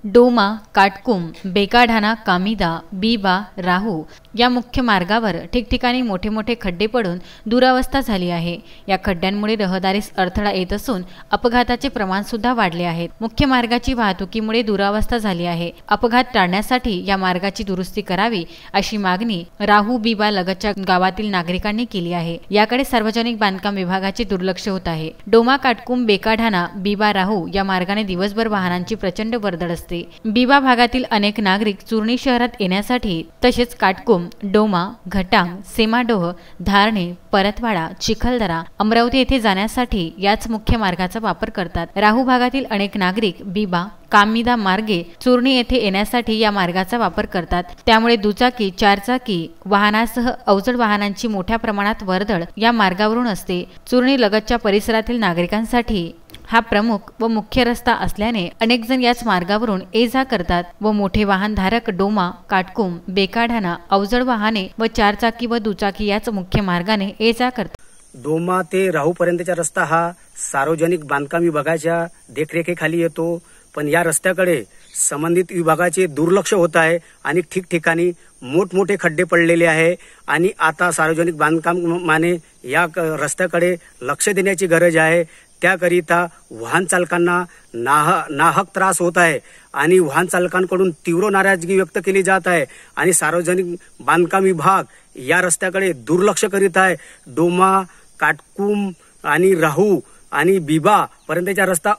डोमा, काटकुम, बेकाढाणा, कामिदा, बीबा, राहू या मुख्य मार्गावर ठिकठिकाणी मोठे मोठे खड्डे पडून दुरावस्था झाली आहे। या खड्ड्यांमुळे रहदारीस अडथळा येत असून अपघाताचे प्रमाण सुद्धा वाढले आहे। मुख्य मार्गाची वाहतुकीमुळे दुरावस्था झाली आहे। अपघात टाळण्यासाठी या मार्गाची दुरुस्ती करावी अशी मागणी राहू बीबा लगतच्या गावातील नागरिकांनी केली आहे। याकडे सार्वजनिक बांधकाम विभागाचे दुर्लक्ष होत आहे। डोमा, काटकुम, बेकाढाणा, बीबा, राहू या मार्गाने दिवसभर वाहनांची प्रचंड वर्दळ असते। बीबा भागातील अनेक नागरिक चूर्णी शहरात येण्यासाठी तसेच काटकुम, डोमा, घटांग, सेमाडोह, धारणे, परतवाडा, चिखलदरा, अमरावती येथे जाण्यासाठी याच मुख्य मार्गाचा वापर करतात। राहू भागातील अनेक नागरिक बीबा, कामिदा मार्गे चूर्णी येथे येण्यासाठी या मार्गाचा वापर करतात। त्यामुळे दुचाकी, चारचाकी वाहनासह अवजड वाहनांची मोठ्या प्रमाणात वर्दळ या मार्गावरून असते। चूर्णी लगतच्या परिसरातील नागरिकांसाठी हा प्रमुख व मुख्य रस्ता असल्याने अनेक जण याच मार्गावरून ये-जा करतात व मोठे वाहन धारक डोमा, काटकुम, बेकाढाणा, अवजड वाहने व चारचाकी व दुचाकी याच मुख्य मार्गाने ये-जा करतात। डोमा ते राहू पर्यंतचा रस्ता हा सार्वजनिक बांधकाम विभागाच्या देखरेखीखाली येतो, पण या रस्त्याकडे संबंधित विभागाचे दुर्लक्ष होत आहे आणि ठिकठिकाणी मोठमोठे खड्डे पडलेले आहे आणि आता सार्वजनिक बांधकामाने या रस्त्याकडे लक्ष देण्याची गरज आहे। त्याकरिता वाहन चालकांना नाहक त्रास होत आहे आणि वाहन चालकांकडून तीव्र नाराजगी व्यक्त केली जात आहे आणि सार्वजनिक बांधकाम विभाग या रस्त्याकडे दुर्लक्ष करीत आहे। डोमा, काटकुम आणि राहू आणि बीबा पर्यंतचा रस्ता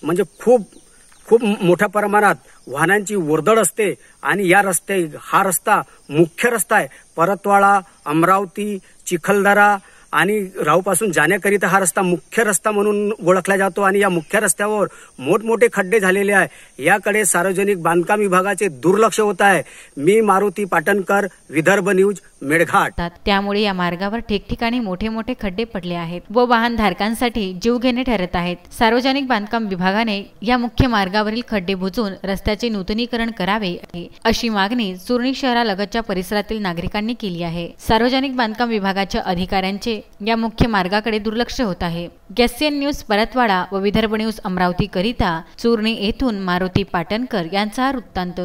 म्हणजे खूप मोठ्या प्रमाणात वाहनांची वर्दळ असते आणि हा रस्ता मुख्य रस्ता आहे। परतवाडा, अमरावती, चिखलदरा आणि राहूपासून जाण्याकरिता हा रस्ता मुख्य रस्ता म्हणून ओळखला जातो आणि या मुख्य रस्त्यावर मोठमोठे खड्डे झालेले आहे। याकडे सार्वजनिक बांधकाम विभागाचे दुर्लक्ष होत आहे। मी मारुती पाटणकर, विदर्भ न्यूज, मेळघाट। त्यामुळे या मार्गावर ठिकठिकाणी मोठे मोठे खड्डे पडले आहेत व वाहनधारकांसाठी जीवघेणे ठरत आहेत। सार्वजनिक बांधकाम विभागाने या मुख्य मार्गावरील खड्डे बुजवून रस्त्याचे नूतनीकरण करावे अशी मागणी चूर्णी शहरालगतच्या परिसरातील नागरिकांनी केली आहे। सार्वजनिक बांधकाम विभागाच्या अधिकाऱ्यांचे या मुख्य मार्गाकडे दुर्लक्ष होत आहे। गॅसियन न्यूज परतवाडा व विदर्भ न्यूज अमरावती करिता चूर्णी येथून मारुती पाटणकर यांचा वृत्तांत।